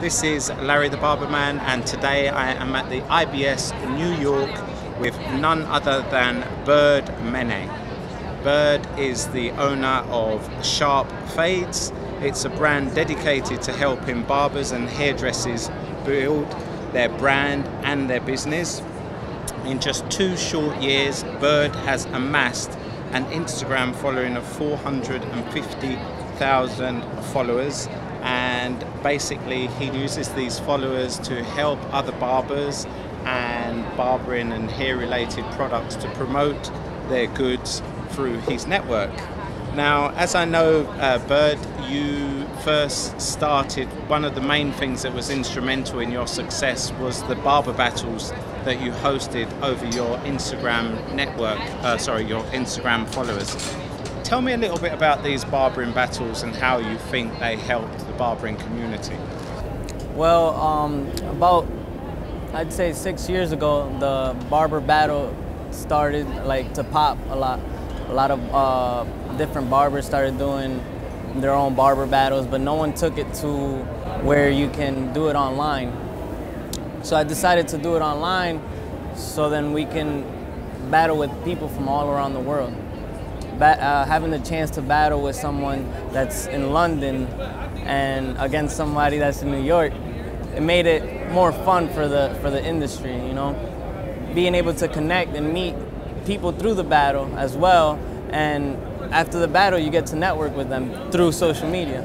This is Larry the Barber Man, and today I am at the IBS New York with none other than Bird Mene. Bird is the owner of SharpFades. It's a brand dedicated to helping barbers and hairdressers build their brand and their business. In just 2 short years, Bird has amassed an Instagram following of 450,000 followers, and basically he uses these followers to help other barbers and barbering and hair related products to promote their goods through his network. Now, as I know, Bird, you first started, one of the main things that was instrumental in your success was the barber battles that you hosted over your Instagram network, your Instagram followers. Tell me a little bit about these barbering battles and how you think they helped the barbering community. Well, about, I'd say 6 years ago, the barber battle started to pop a lot. A lot of different barbers started doing their own barber battles, but no one took it to where you can do it online. So I decided to do it online so then we can battle with people from all around the world. Having the chance to battle with someone that's in London and against somebody that's in New York, it made it more fun for the industry, you know? Being able to connect and meet people through the battle as well, and after the battle you get to network with them through social media.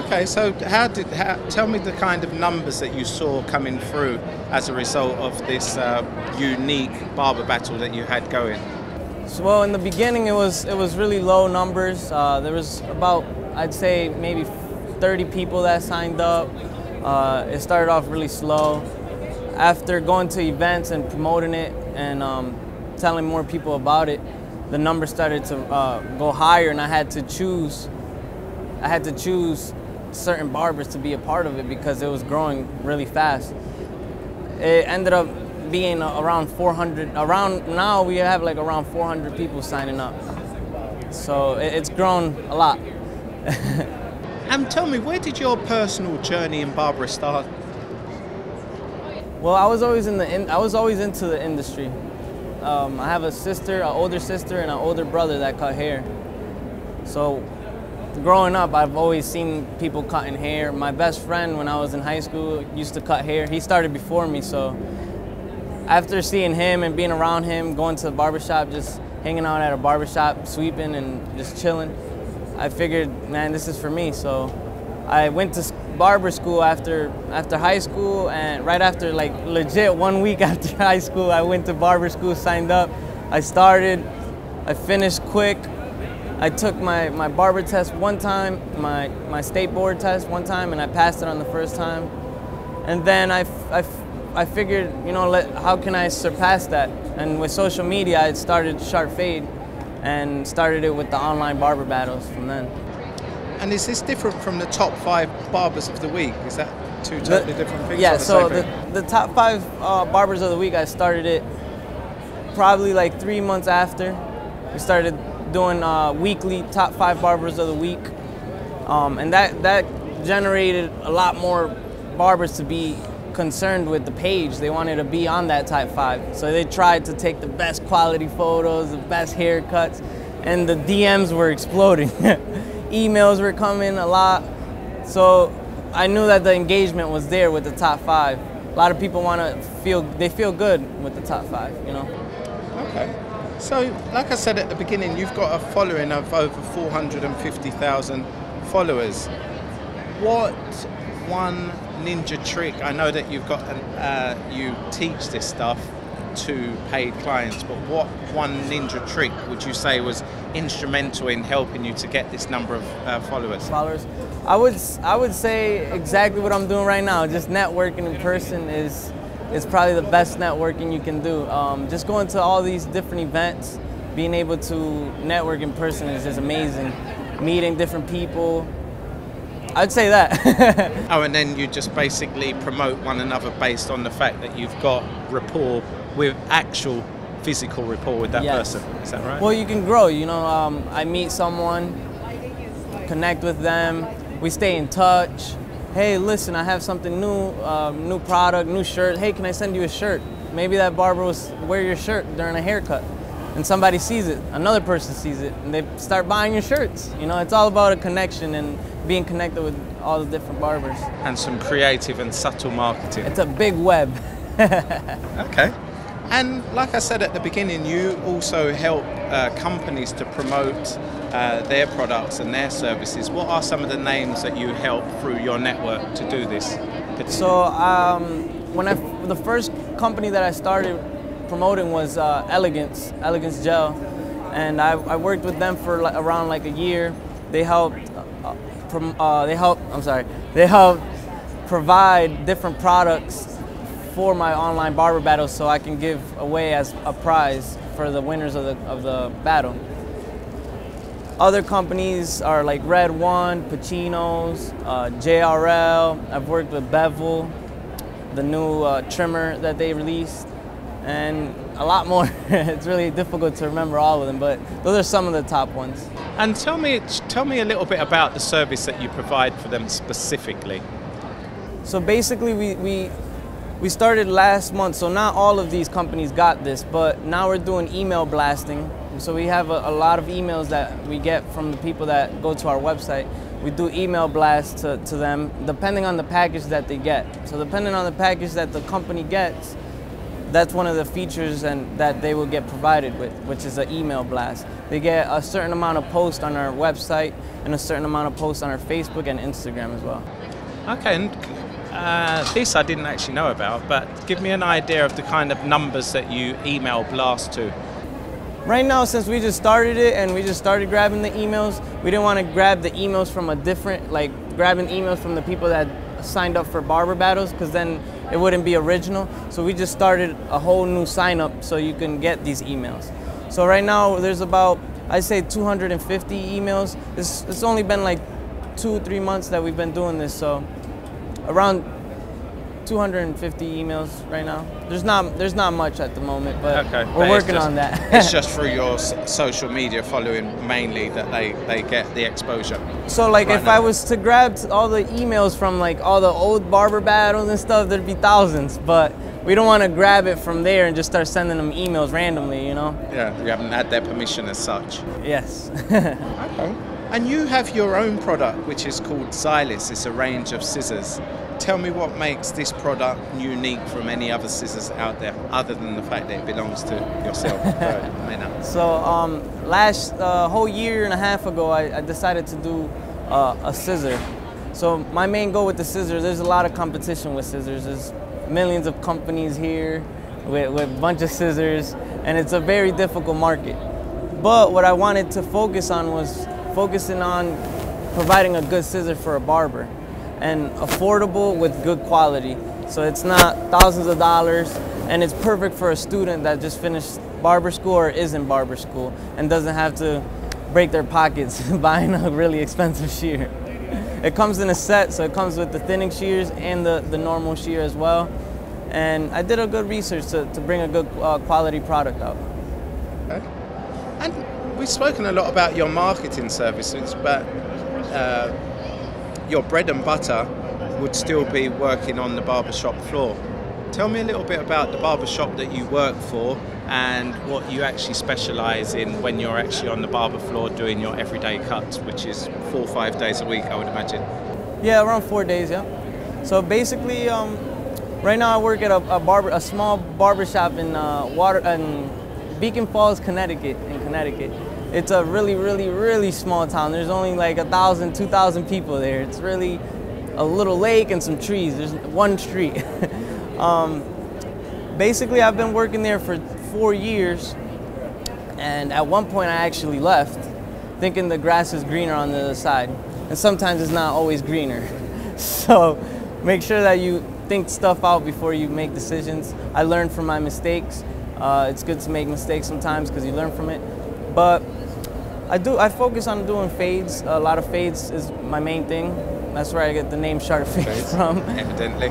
Okay, so tell me the kind of numbers that you saw coming through as a result of this unique barber battle that you had going. So, well, in the beginning it was really low numbers. There was about, I'd say, maybe 30 people that signed up. It started off really slow. After going to events and promoting it and telling more people about it, the numbers started to go higher, and I had to choose certain barbers to be a part of it because it was growing really fast. It ended up being around 400. Around now we have around 400 people signing up. So it's grown a lot. And tell me, where did your personal journey in barbering start? Well, I was always into the industry. I have a sister, an older sister, and an older brother that cut hair. So growing up, I've always seen people cutting hair. My best friend when I was in high school used to cut hair. He started before me, so after seeing him and being around him, going to the barbershop, just hanging out at a barbershop, sweeping and just chilling, I figured, man, this is for me. So I went to barber school after high school, and right after, legit 1 week after high school, I went to barber school, signed up. I started, I finished quick. I took my barber test one time, my state board test one time, and I passed it on the first time. And then I figured, you know, how can I surpass that? And with social media, I started SharpFade and started it with the online barber battles from then. And is this different from the top 5 barbers of the week? Is that two totally different things? Yeah, so the top 5 barbers of the week, I started it probably 3 months after. We started doing weekly top 5 barbers of the week. And that generated a lot more barbers to be concerned with the page. They wanted to be on that top 5. So they tried to take the best quality photos, the best haircuts, and the DMs were exploding. Emails were coming a lot. So I knew that the engagement was there with the top 5. A lot of people they feel good with the top 5, you know? Okay. So, like I said at the beginning, you've got a following of over 450,000 followers. What one ninja trick, I know that you've got you teach this stuff to paid clients, but what one ninja trick would you say was instrumental in helping you to get this number of followers? I would say exactly what I'm doing right now. Just networking in person is probably the best networking you can do. Just going to all these different events, being able to network in person is just amazing. Meeting different people. I'd say that. Oh, and then you just basically promote one another based on the fact that you've got rapport with actual physical rapport with that person. Is that right? Well, you can grow, you know. I meet someone, connect with them, we stay in touch, hey, listen, I have something new, new product, new shirt. Hey, can I send you a shirt? Maybe that barber was wear your shirt during a haircut, and somebody sees it, another person sees it, and they start buying your shirts. You know, it's all about a connection and being connected with all the different barbers. And some creative and subtle marketing. It's a big web. Okay. And like I said at the beginning, you also help companies to promote their products and their services. What are some of the names that you help through your network to do this? So the first company that I started promoting was Elegance Gel, and I worked with them for around like a year. They helped provide different products for my online barber battles, so I can give away as a prize for the winners of the battle. Other companies are like Red One, Pacino's, JRL. I've worked with Bevel, the new trimmer that they released, and a lot more. It's really difficult to remember all of them, but those are some of the top ones. And tell me a little bit about the service that you provide for them specifically. So basically, we started last month, so not all of these companies got this, but now we're doing email blasting. So we have a lot of emails that we get from the people that go to our website. We do email blasts to them, depending on the package that they get. So depending on the package that the company gets, that's one of the features that they will get provided with, which is an email blast. They get a certain amount of posts on our website and a certain amount of posts on our Facebook and Instagram as well. Okay, and this I didn't actually know about, but give me an idea of the kind of numbers that you email blast to. Right now, since we just started it and we just started grabbing the emails, we didn't want to grab the emails from grabbing emails from the people that signed up for barber battles, because then it wouldn't be original. So we just started a whole new sign up so you can get these emails. So right now there's about, I'd say 250 emails. It's only been like 2-3 months that we've been doing this, so around 250 emails right now. There's not much at the moment, but okay, we're working on that. It's just through your social media following mainly that they get the exposure. So like if I was to grab all the emails from like all the old barber battles and stuff, there'd be thousands, but we don't want to grab it from there and just start sending them emails randomly, you know? Yeah, you haven't had their permission as such. Yes. Okay. And you have your own product, which is called Xylus. It's a range of scissors. Tell me what makes this product unique from any other scissors out there, other than the fact that it belongs to yourself. So last whole year and a half ago, I decided to do a scissor. So my main goal with the scissors, there's a lot of competition with scissors. There's millions of companies here with a bunch of scissors, and it's a very difficult market. But what I wanted to focus on was focusing on providing a good scissor for a barber, and affordable with good quality. So it's not thousands of dollars, and it's perfect for a student that just finished barber school or is in barber school and doesn't have to break their pockets buying a really expensive shear. It comes in a set, so it comes with the thinning shears and the normal shear as well. And I did a good research to bring a good quality product out. Okay. And we've spoken a lot about your marketing services, but your bread and butter would still be working on the barbershop floor. Tell me a little bit about the barbershop that you work for and what you actually specialize in when you're actually on the barber floor doing your everyday cuts, which is 4 or 5 days a week, I would imagine. Yeah, around 4 days, yeah. So basically, right now I work at a small barbershop in Beacon Falls, Connecticut. It's a really small town. There's only like 1,000, 2,000 people there. It's really a little lake and some trees. There's one street. Basically, I've been working there for 4 years, and at one point I actually left, thinking the grass is greener on the other side. And sometimes it's not always greener. So make sure that you think stuff out before you make decisions. I learned from my mistakes. It's good to make mistakes sometimes because you learn from it. But I focus on doing fades. A lot of fades is my main thing. That's where I get the name SharpFade from. Evidently.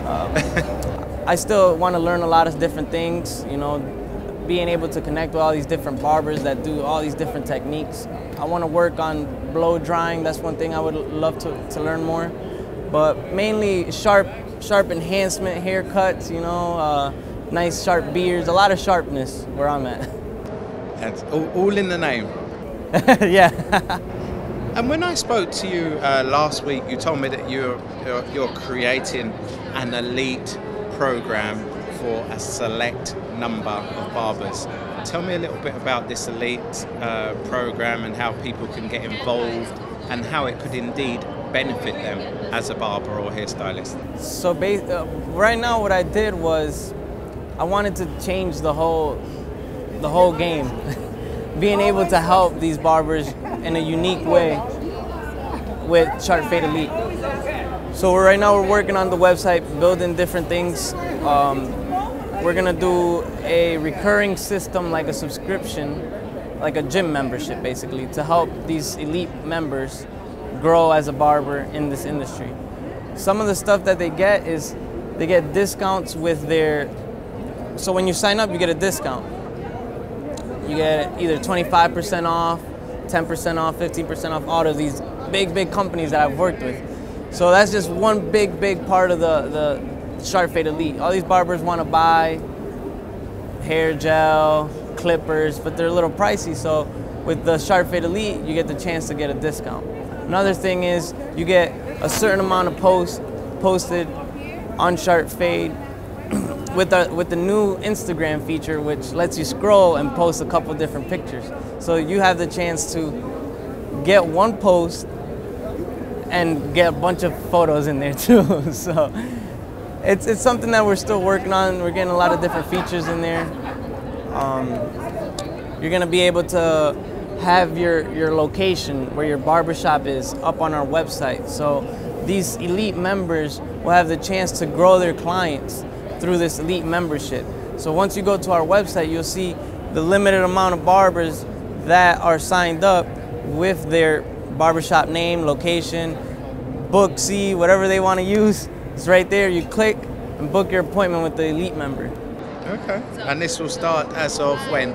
I still want to learn a lot of different things, you know, being able to connect with all these different barbers that do all these different techniques. I want to work on blow drying. That's one thing I would love to learn more. but mainly sharp enhancement haircuts, you know, nice sharp beards, a lot of sharpness where I'm at. That's all in the name. Yeah. And when I spoke to you last week, you told me that you're creating an elite program for a select number of barbers. Tell me a little bit about this elite program and how people can get involved and how it could indeed benefit them as a barber or hairstylist. So right now what I did was I wanted to change the whole game. Being able to help these barbers in a unique way with SharpFade Elite. So right now we're working on the website, building different things. We're gonna do a recurring system, like a subscription, like a gym membership basically, to help these elite members grow as a barber in this industry. Some of the stuff that they get is they get discounts with their, so when you sign up you get a discount. You get either 25% off, 10% off, 15% off, all of these big companies that I've worked with. So that's just one big part of the SharpFade Elite. All these barbers want to buy hair gel, clippers, but they're a little pricey. So with the SharpFade Elite, you get the chance to get a discount. Another thing is you get a certain amount of posts posted on SharpFade with the new Instagram feature, which lets you scroll and post a couple different pictures. So you have the chance to get one post and get a bunch of photos in there too. So it's something that we're still working on. We're getting a lot of different features in there. You're gonna be able to have your location where your barbershop is up on our website. So these elite members will have the chance to grow their clients through this elite membership. So once you go to our website, you'll see the limited amount of barbers that are signed up with their barbershop name, location, book C, whatever they want to use. It's right there. You click and book your appointment with the elite member. Okay. And this will start as of when?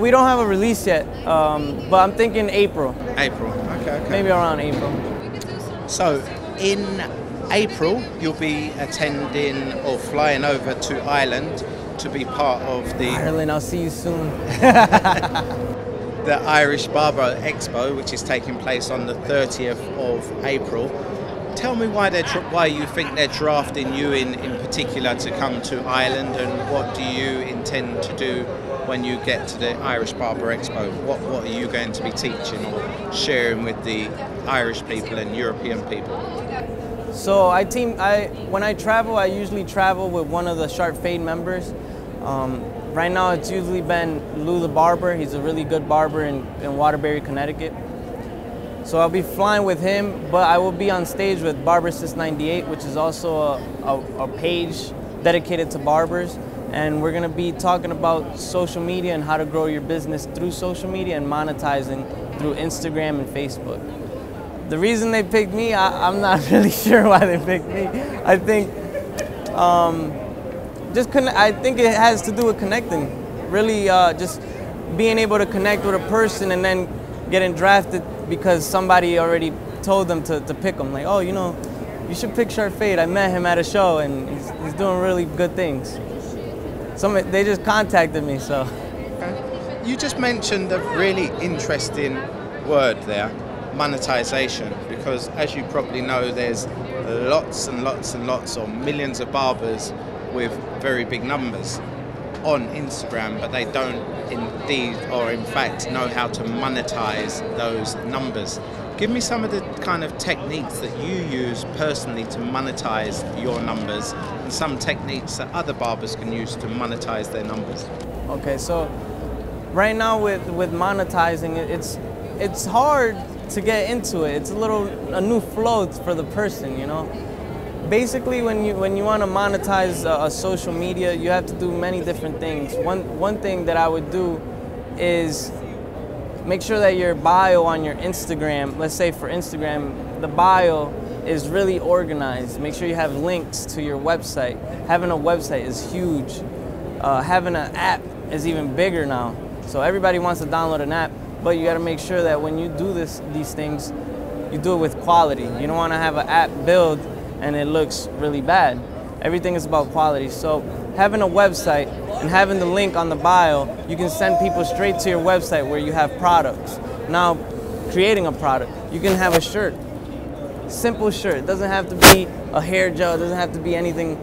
We don't have a release yet, but I'm thinking April. April. Okay. Maybe around April. So in April, you'll be attending or flying over to Ireland to be part of the Ireland, I'll see you soon. the Irish Barber Expo, which is taking place on the 30th of April. Tell me why you think they're drafting you in particular to come to Ireland, and what do you intend to do when you get to the Irish Barber Expo? What are you going to be teaching or sharing with the Irish people and European people? So when I travel, I usually travel with one of the SharpFade members. Right now it's usually been Lou the Barber. He's a really good barber in Waterbury, Connecticut. So I'll be flying with him, but I will be on stage with Barber Since '98, which is also a page dedicated to barbers. And we're gonna be talking about social media and how to grow your business through social media and monetizing through Instagram and Facebook. The reason they picked me, I'm not really sure why they picked me. I think I think it has to do with connecting. Really, just being able to connect with a person and then getting drafted because somebody already told them to pick them. Like, oh, you know, you should pick SharpFade. I met him at a show and he's doing really good things. They just contacted me, so. Okay. You just mentioned a really interesting word there, monetization, because as you probably know, there's lots and lots or millions of barbers with very big numbers on Instagram, but they don't indeed or in fact know how to monetize those numbers. Give me some of the kind of techniques that you use personally to monetize your numbers, and some techniques that other barbers can use to monetize their numbers. Okay, so right now with monetizing, it's hard to get into it. It's a new flow for the person, you know. Basically, when you want to monetize a social media, you have to do many different things. One thing that I would do is make sure that your bio on your Instagram, let's say for Instagram, the bio is really organized. Make sure you have links to your website. Having a website is huge. Having an app is even bigger now. So everybody wants to download an app, but you got to make sure that when you do these things, you do it with quality. You don't want to have an app build and it looks really bad. Everything is about quality. So having a website and having the link on the bio, you can send people straight to your website where you have products. Now, creating a product, you can have a shirt, simple shirt. It doesn't have to be a hair gel, it doesn't have to be anything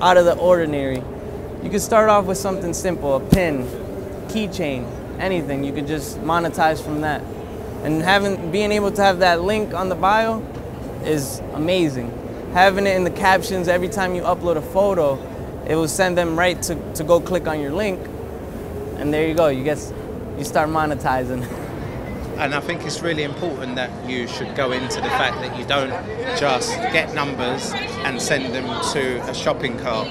out of the ordinary. You can start off with something simple, a pin, keychain, anything. You could just monetize from that. And being able to have that link on the bio is amazing. Having it in the captions every time you upload a photo, it will send them right to go click on your link, and there you go. You start monetizing. And I think it's really important that you should go into the fact that you don't just get numbers and send them to a shopping cart.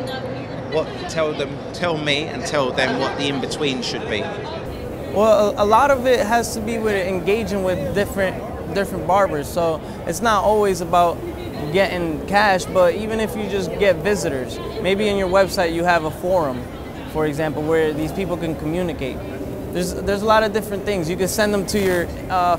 Tell me and tell them what the in-between should be. Well, a lot of it has to be with engaging with different barbers. So it's not always about getting cash, but even if you just get visitors, maybe in your website you have a forum, for example, where these people can communicate. There's a lot of different things. You can send them to your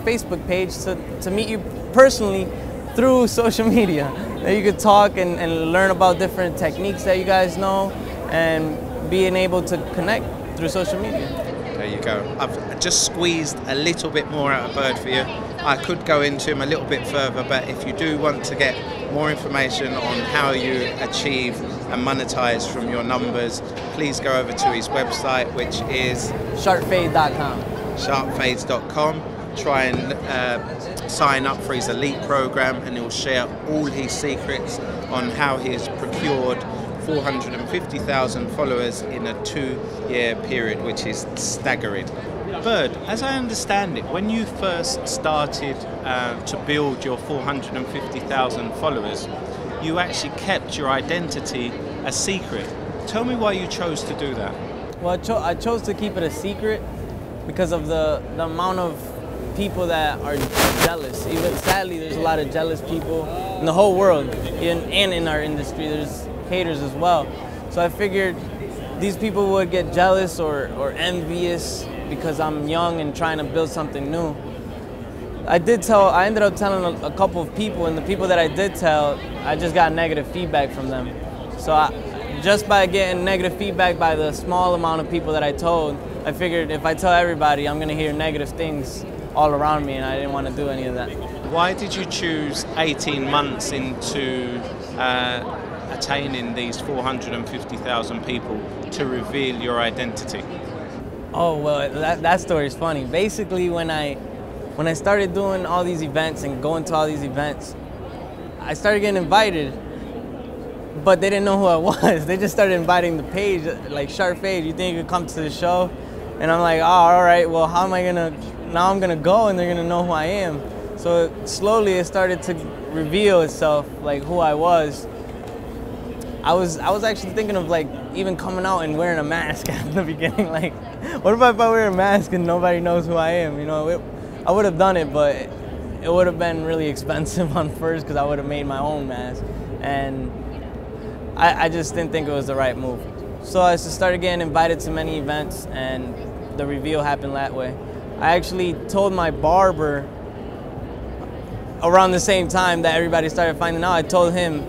Facebook page to meet you personally through social media. You could talk and learn about different techniques that you guys know and being able to connect through social media. There you go. I've just squeezed a little bit more out of Bird for you. I could go into him a little bit further, but if you do want to get more information on how you achieve and monetize from your numbers, please go over to his website, which is SharpFade.com. SharpFades.com. Try and sign up for his elite program, and he'll share all his secrets on how he has procured 450,000 followers in a 2-year period, which is staggering. Bird, as I understand it, when you first started to build your 450,000 followers, you actually kept your identity a secret. Tell me why you chose to do that. Well, I chose to keep it a secret because of the amount of people that are jealous. Even sadly, there's a lot of jealous people in the whole world, and in our industry. There's haters as well. So I figured these people would get jealous or envious because I'm young and trying to build something new. I ended up telling a couple of people, and the people that I did tell, I just got negative feedback from them. So just by getting negative feedback by the small amount of people that I told, I figured if I tell everybody, I'm gonna hear negative things all around me, and I didn't want to do any of that. Why did you choose 18 months into attaining these 450,000 people to reveal your identity? Oh, well, that story is funny. Basically, when I started doing all these events and going to all these events, I started getting invited, but they didn't know who I was. They just started inviting the page, like, SharpFade, you think you could come to the show? And I'm like, oh, all right, well, how am I now I'm gonna go and they're gonna know who I am. So slowly it started to reveal itself, like, who I was. I was actually thinking of, like, even coming out and wearing a mask at the beginning. Like, what if I wear a mask and nobody knows who I am? You know, I would have done it, but it would have been really expensive on first because I would have made my own mask. And I just didn't think it was the right move. So I just started getting invited to many events, and the reveal happened that way. I actually told my barber around the same time that everybody started finding out. I told him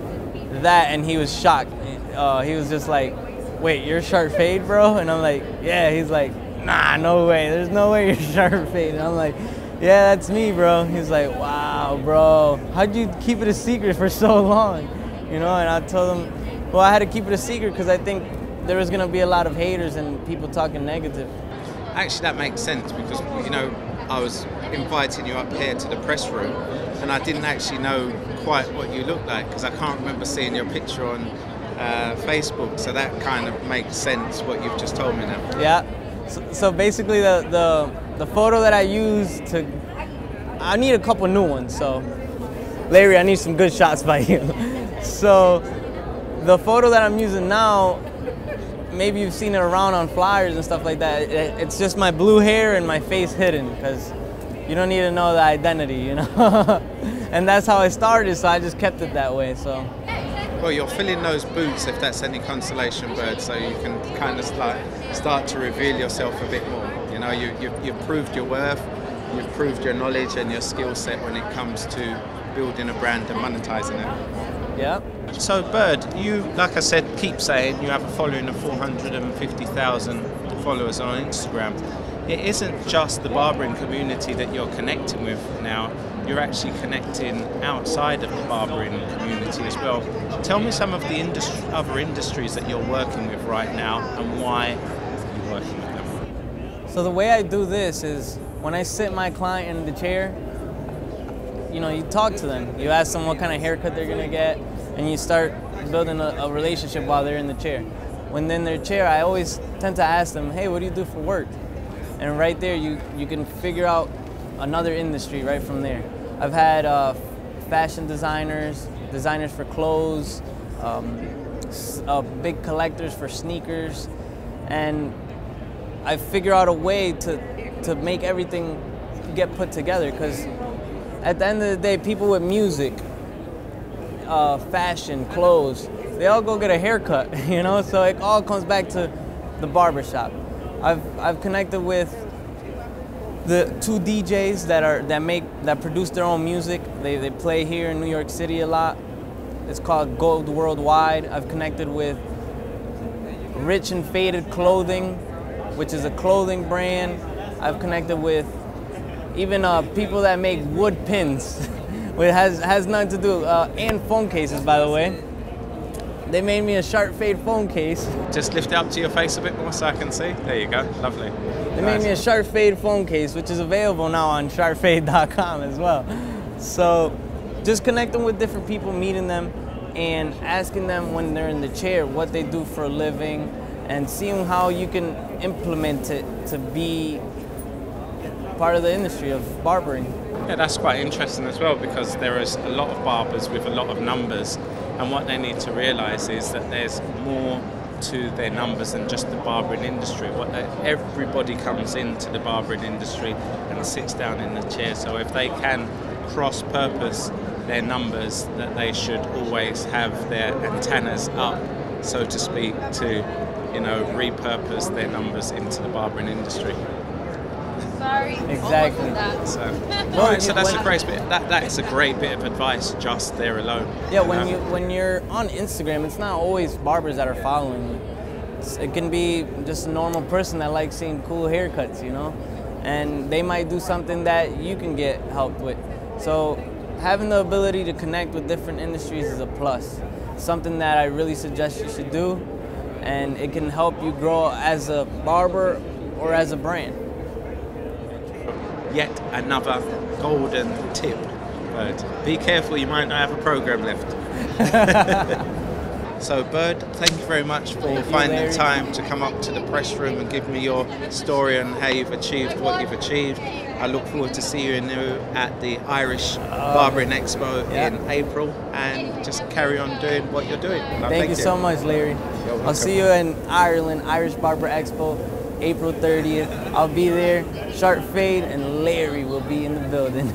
that, and he was shocked. He was just like, wait, you're SharpFade, bro? And I'm like, yeah. He's like, nah, no way. There's no way you're SharpFade. And I'm like, yeah, that's me, bro. He's like, wow, bro. How'd you keep it a secret for so long? You know, and I told him, well, I had to keep it a secret because I think there was going to be a lot of haters and people talking negative. Actually, that makes sense because, you know, I was inviting you up here to the press room and I didn't actually know quite what you looked like because I can't remember seeing your picture on Facebook, so that kind of makes sense what you've just told me now. Yeah, so basically the photo that I used I need a couple new ones, so Larry, I need some good shots by you. So the photo that I'm using now, maybe you've seen it around on flyers and stuff like that. It's just my blue hair and my face hidden because you don't need to know the identity, you know? And that's how I started, so I just kept it that way, so. Well, you're filling those boots, if that's any consolation, Bird, so you can kind of start to reveal yourself a bit more. You know, you've proved your worth, you've proved your knowledge and your skill set when it comes to building a brand and monetizing it. Yeah. So Bird, you, like I said, keep saying you have a following of 450,000 followers on Instagram. It isn't just the barbering community that you're connecting with now, you're actually connecting outside of the barbering community as well. Tell me some of the other industries that you're working with right now and why you're working with them. So the way I do this is when I sit my client in the chair, you know, you talk to them. You ask them what kind of haircut they're gonna get, and you start building a relationship while they're in the chair. When they're in their chair, I always tend to ask them, hey, what do you do for work? And right there, you can figure out another industry right from there. I've had fashion designers for clothes, big collectors for sneakers, and I figure out a way to make everything get put together, because at the end of the day, people with music, fashion, clothes, they all go get a haircut, you know? So it all comes back to the barber shop. I've connected with the 2 DJs that produce their own music. They play here in New York City a lot. It's called Gold Worldwide. I've connected with Rich and Faded Clothing, which is a clothing brand. I've connected with even people that make wood pins, which has nothing to do, and phone cases, by the way. They made me a SharpFade phone case. Just lift it up to your face a bit more so I can see. There you go, lovely. They made me a SharpFade phone case, which is available now on SharpFade.com as well. So just connecting with different people, meeting them, and asking them when they're in the chair what they do for a living, and seeing how you can implement it to be part of the industry of barbering. Yeah, that's quite interesting as well, because there is a lot of barbers with a lot of numbers, and what they need to realize is that there's more to their numbers than just the barbering industry. Everybody comes into the barbering industry and sits down in the chair, so if they can cross-purpose their numbers, that they should always have their antennas up, so to speak, to, you know, repurpose their numbers into the barbering industry. Sorry. Exactly. So, right, so that's a great bit. That is a great bit of advice just there alone. Yeah, when you're on Instagram, it's not always barbers that are following you. It can be just a normal person that likes seeing cool haircuts, you know, and they might do something that you can get help with. So having the ability to connect with different industries is a plus. Something that I really suggest you should do, and it can help you grow as a barber or as a brand. Yet another golden tip, Bird. Be careful, you might not have a program left. So Bird, thank you very much for finding the time to come up to the press room and give me your story on how you've achieved what you've achieved. I look forward to seeing you at the Irish Barbering Expo in April, and just carry on doing what you're doing. Thank you so much, Larry. I'll see you in Ireland, Irish Barber Expo, April 30th. I'll be there. SharpFade and Larry will be in the building.